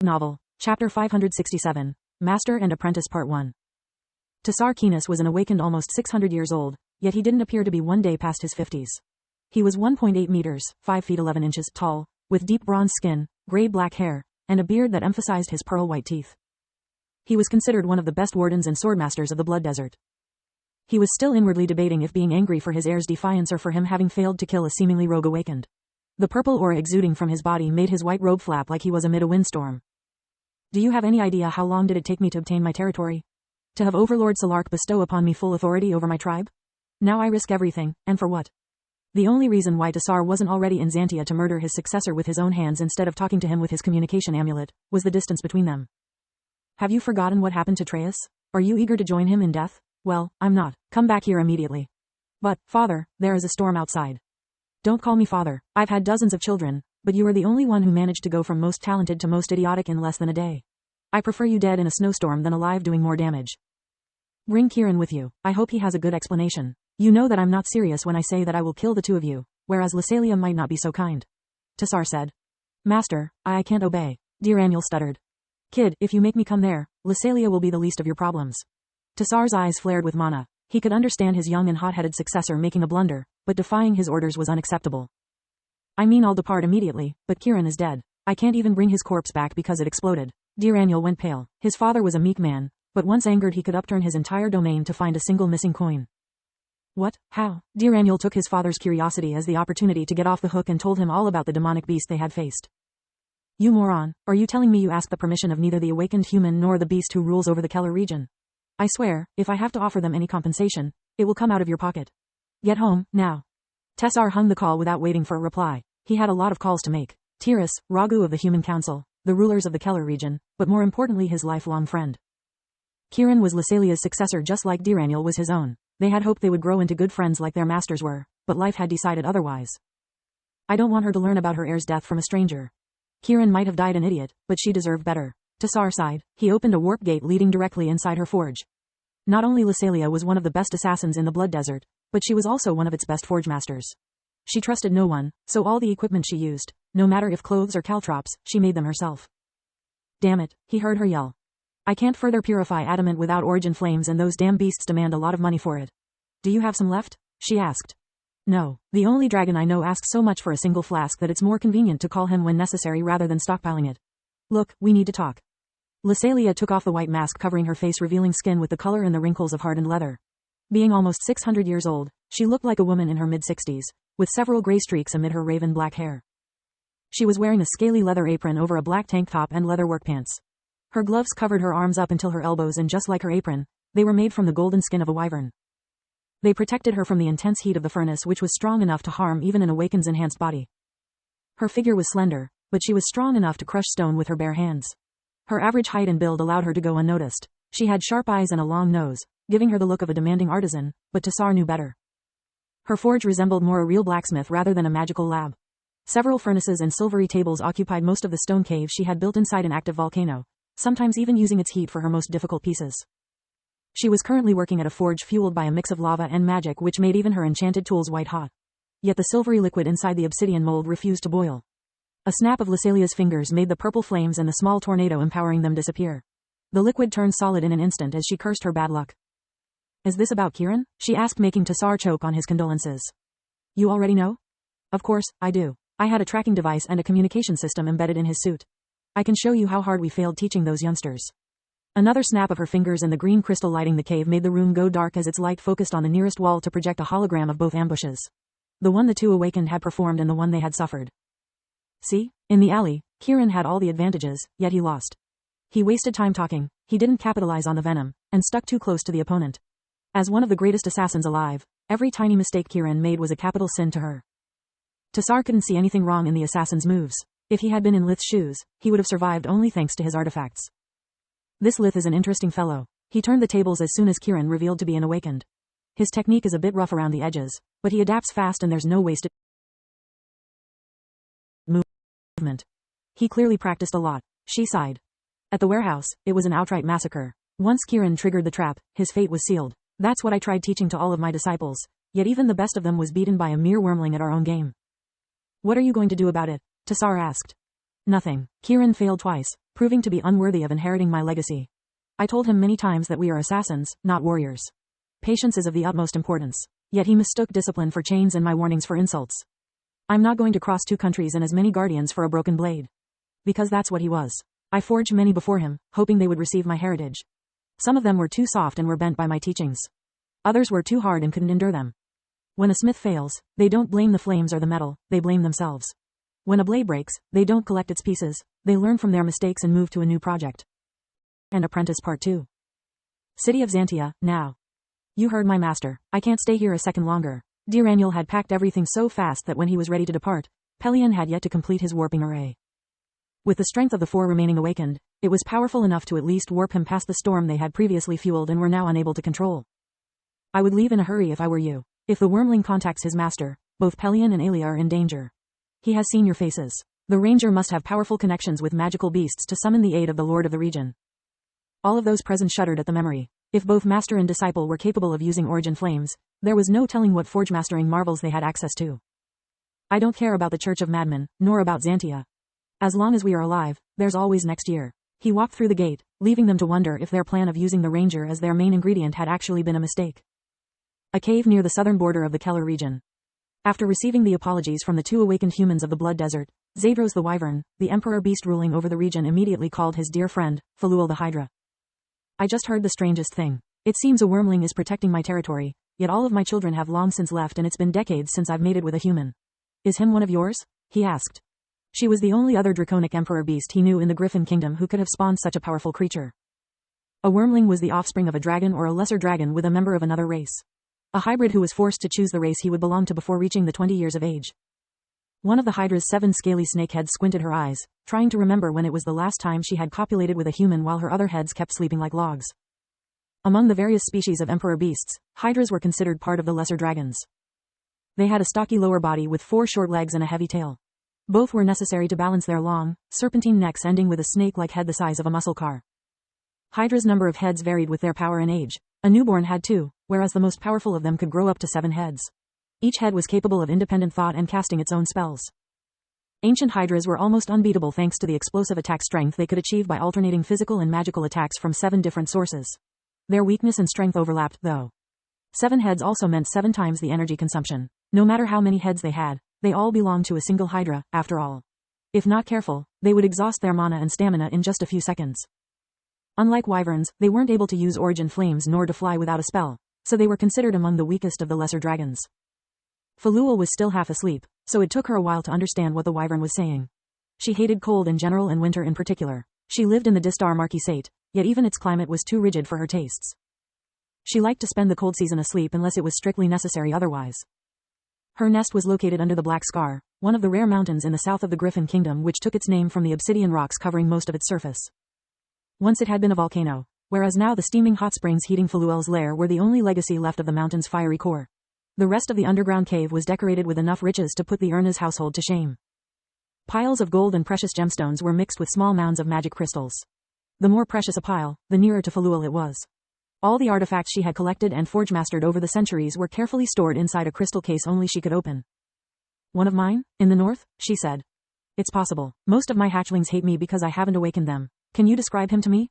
Novel, Chapter 567, Master and Apprentice Part 1. Tassar Keenis was an awakened almost 600 years old, yet he didn't appear to be one day past his 50s. He was 1.8 meters, 5 feet 11 inches tall, with deep bronze skin, gray-black hair, and a beard that emphasized his pearl-white teeth. He was considered one of the best wardens and swordmasters of the Blood Desert. He was still inwardly debating if being angry for his heir's defiance or for him having failed to kill a seemingly rogue awakened. The purple aura exuding from his body made his white robe flap like he was amid a windstorm. Do you have any idea how long did it take me to obtain my territory? To have Overlord Salark bestow upon me full authority over my tribe? Now I risk everything, and for what? The only reason why Tassar wasn't already in Xantia to murder his successor with his own hands instead of talking to him with his communication amulet, was the distance between them. Have you forgotten what happened to Treyas? Are you eager to join him in death? Well, I'm not. Come back here immediately. But, father, there is a storm outside. Don't call me father. I've had dozens of children, but you are the only one who managed to go from most talented to most idiotic in less than a day. I prefer you dead in a snowstorm than alive doing more damage. Bring Kieran with you. I hope he has a good explanation. You know that I'm not serious when I say that I will kill the two of you, whereas Lysalia might not be so kind. Tassar said. Master, I can't obey. Diraniel stuttered. Kid, if you make me come there, Lysalia will be the least of your problems. Tassar's eyes flared with mana. He could understand his young and hot-headed successor making a blunder, but defying his orders was unacceptable. I mean, I'll depart immediately, but Kieran is dead. I can't even bring his corpse back because it exploded. Diraniel went pale. His father was a meek man, but once angered he could upturn his entire domain to find a single missing coin. What? How? Diraniel took his father's curiosity as the opportunity to get off the hook and told him all about the demonic beast they had faced. You moron, are you telling me you asked the permission of neither the awakened human nor the beast who rules over the Keller region? I swear, if I have to offer them any compensation, it will come out of your pocket. Get home, now. Tassar hung the call without waiting for a reply. He had a lot of calls to make. Tiras, Ragu of the Human Council, the rulers of the Keller region, but more importantly his lifelong friend. Kieran was Lysalia's successor just like Diraniel was his own. They had hoped they would grow into good friends like their masters were, but life had decided otherwise. I don't want her to learn about her heir's death from a stranger. Kieran might have died an idiot, but she deserved better. Tassar sighed. He opened a warp gate leading directly inside her forge. Not only Lysalia was one of the best assassins in the Blood Desert, but she was also one of its best forge masters. She trusted no one, so all the equipment she used, no matter if clothes or caltrops, she made them herself. Damn it, he heard her yell. I can't further purify adamant without origin flames and those damn beasts demand a lot of money for it. Do you have some left? She asked. No, the only dragon I know asks so much for a single flask that it's more convenient to call him when necessary rather than stockpiling it. Look, we need to talk. Lysalia took off the white mask covering her face revealing skin with the color and the wrinkles of hardened leather. Being almost 600 years old, she looked like a woman in her mid-60s, with several gray streaks amid her raven black hair. She was wearing a scaly leather apron over a black tank top and leather work pants. Her gloves covered her arms up until her elbows and just like her apron, they were made from the golden skin of a wyvern. They protected her from the intense heat of the furnace which was strong enough to harm even an awakened's enhanced body. Her figure was slender, but she was strong enough to crush stone with her bare hands. Her average height and build allowed her to go unnoticed. She had sharp eyes and a long nose, giving her the look of a demanding artisan, but Tassar knew better. Her forge resembled more a real blacksmith rather than a magical lab. Several furnaces and silvery tables occupied most of the stone cave she had built inside an active volcano, sometimes even using its heat for her most difficult pieces. She was currently working at a forge fueled by a mix of lava and magic which made even her enchanted tools white hot. Yet the silvery liquid inside the obsidian mold refused to boil. A snap of Lysalia's fingers made the purple flames and the small tornado empowering them disappear. The liquid turned solid in an instant as she cursed her bad luck. Is this about Kieran? She asked, making Tassar choke on his condolences. You already know? Of course, I do. I had a tracking device and a communication system embedded in his suit. I can show you how hard we failed teaching those youngsters. Another snap of her fingers and the green crystal lighting the cave made the room go dark as its light focused on the nearest wall to project a hologram of both ambushes. The one the two awakened had performed and the one they had suffered. See? In the alley, Kieran had all the advantages, yet he lost. He wasted time talking, he didn't capitalize on the venom, and stuck too close to the opponent. As one of the greatest assassins alive, every tiny mistake Kieran made was a capital sin to her. Tassar couldn't see anything wrong in the assassin's moves. If he had been in Lith's shoes, he would have survived only thanks to his artifacts. This Lith is an interesting fellow. He turned the tables as soon as Kieran revealed to be an awakened. His technique is a bit rough around the edges, but he adapts fast and there's no wasted movement. He clearly practiced a lot. She sighed. At the warehouse, it was an outright massacre. Once Kieran triggered the trap, his fate was sealed. That's what I tried teaching to all of my disciples, yet even the best of them was beaten by a mere wormling at our own game. What are you going to do about it? Tassar asked. Nothing. Kieran failed twice. proving to be unworthy of inheriting my legacy. I told him many times that we are assassins, not warriors. Patience is of the utmost importance. Yet he mistook discipline for chains and my warnings for insults. I'm not going to cross 2 countries and as many guardians for a broken blade. Because that's what he was. I forged many before him, hoping they would receive my heritage. Some of them were too soft and were bent by my teachings. Others were too hard and couldn't endure them. When a smith fails, they don't blame the flames or the metal, they blame themselves. When a blade breaks, they don't collect its pieces, they learn from their mistakes and move to a new project. And Apprentice Part 2. City of Xantia, now. You heard my master, I can't stay here a second longer. Dear Annual had packed everything so fast that when he was ready to depart, Pelion had yet to complete his warping array. With the strength of the 4 remaining awakened, it was powerful enough to at least warp him past the storm they had previously fueled and were now unable to control. I would leave in a hurry if I were you. If the wormling contacts his master, both Pelion and Aelia are in danger. He has seen your faces. The ranger must have powerful connections with magical beasts to summon the aid of the lord of the region. All of those present shuddered at the memory. If both master and disciple were capable of using origin flames, there was no telling what forge mastering marvels they had access to. I don't care about the Church of Madmen, nor about Xantia. As long as we are alive, there's always next year. He walked through the gate, leaving them to wonder if their plan of using the ranger as their main ingredient had actually been a mistake. A cave near the southern border of the Keller region. After receiving the apologies from the 2 awakened humans of the Blood Desert, Zadros the Wyvern, the emperor beast ruling over the region, immediately called his dear friend, Faluel the Hydra. I just heard the strangest thing. It seems a wormling is protecting my territory, yet all of my children have long since left and it's been decades since I've mated with a human. Is him one of yours? He asked. She was the only other draconic emperor beast he knew in the Griffin Kingdom who could have spawned such a powerful creature. A wormling was the offspring of a dragon or a lesser dragon with a member of another race. A hybrid who was forced to choose the race he would belong to before reaching the 20 years of age. One of the Hydra's 7 scaly snakeheads squinted her eyes, trying to remember when it was the last time she had copulated with a human while her other heads kept sleeping like logs. Among the various species of emperor beasts, hydras were considered part of the lesser dragons. They had a stocky lower body with 4 short legs and a heavy tail. Both were necessary to balance their long, serpentine necks ending with a snake-like head the size of a muscle car. Hydra's number of heads varied with their power and age. A newborn had 2, whereas the most powerful of them could grow up to 7 heads. Each head was capable of independent thought and casting its own spells. Ancient hydras were almost unbeatable thanks to the explosive attack strength they could achieve by alternating physical and magical attacks from 7 different sources. Their weakness and strength overlapped, though. 7 heads also meant 7 times the energy consumption. No matter how many heads they had, they all belonged to a single hydra, after all. If not careful, they would exhaust their mana and stamina in just a few seconds. Unlike wyverns, they weren't able to use origin flames nor to fly without a spell, so they were considered among the weakest of the lesser dragons. Faluel was still half asleep, so it took her a while to understand what the wyvern was saying. She hated cold in general and winter in particular. She lived in the Distar Marquisate, yet even its climate was too rigid for her tastes. She liked to spend the cold season asleep unless it was strictly necessary otherwise. Her nest was located under the Black Scar, one of the rare mountains in the south of the Griffin Kingdom which took its name from the obsidian rocks covering most of its surface. Once it had been a volcano, whereas now the steaming hot springs heating Faluel's lair were the only legacy left of the mountain's fiery core. The rest of the underground cave was decorated with enough riches to put the Urna's household to shame. Piles of gold and precious gemstones were mixed with small mounds of magic crystals. The more precious a pile, the nearer to Faluel it was. All the artifacts she had collected and forge-mastered over the centuries were carefully stored inside a crystal case only she could open. One of mine? In the north? She said. It's possible. Most of my hatchlings hate me because I haven't awakened them. Can you describe him to me?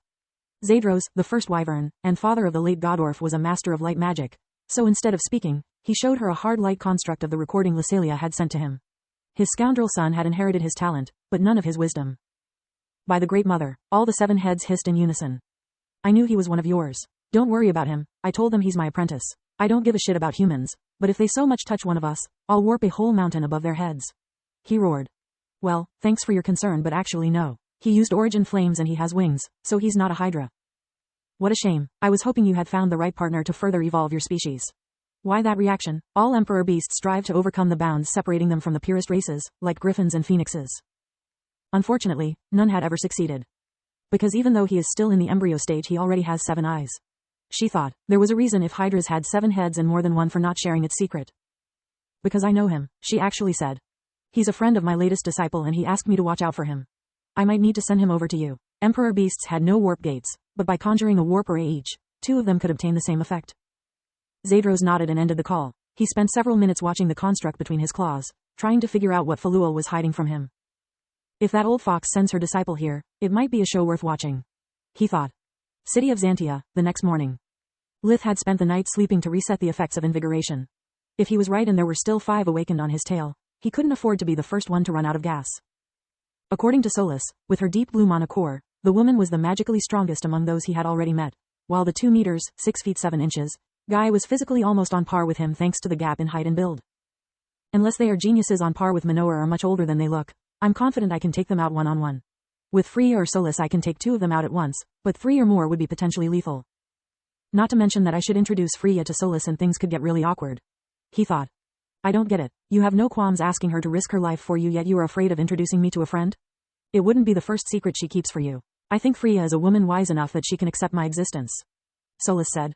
Zadros, the first wyvern, and father of the late Godorf, was a master of light magic, so instead of speaking, he showed her a hard light construct of the recording Lysalia had sent to him. His scoundrel son had inherited his talent, but none of his wisdom. By the Great Mother, all the 7 heads hissed in unison. I knew he was one of yours. Don't worry about him, I told them he's my apprentice. I don't give a shit about humans, but if they so much touch one of us, I'll warp a whole mountain above their heads. He roared. Well, thanks for your concern, but actually no. He used origin flames and he has wings, so he's not a hydra. What a shame. I was hoping you had found the right partner to further evolve your species. Why that reaction? All emperor beasts strive to overcome the bounds separating them from the purest races, like griffins and phoenixes. Unfortunately, none had ever succeeded. Because even though he is still in the embryo stage, he already has 7 eyes. She thought, there was a reason if hydras had 7 heads and more than one for not sharing its secret. Because I know him, she actually said. He's a friend of my latest disciple and he asked me to watch out for him. I might need to send him over to you. Emperor beasts had no warp gates, but by conjuring a warp array each, 2 of them could obtain the same effect. Zadros nodded and ended the call. He spent several minutes watching the construct between his claws, trying to figure out what Faluel was hiding from him. If that old fox sends her disciple here, it might be a show worth watching. He thought. City of Xantia, the next morning. Lith had spent the night sleeping to reset the effects of invigoration. If he was right and there were still 5 awakened on his tail, he couldn't afford to be the first one to run out of gas. According to Solus, with her deep blue mana core, the woman was the magically strongest among those he had already met, while the 2 meters, 6 feet 7 inches, guy was physically almost on par with him thanks to the gap in height and build. Unless they are geniuses on par with Minoa or are much older than they look, I'm confident I can take them out one-on-one. With Freya or Solus I can take 2 of them out at once, but 3 or more would be potentially lethal. Not to mention that I should introduce Freya to Solus and things could get really awkward. He thought. I don't get it. You have no qualms asking her to risk her life for you, yet you are afraid of introducing me to a friend? It wouldn't be the first secret she keeps for you. I think Freya is a woman wise enough that she can accept my existence. Solus said.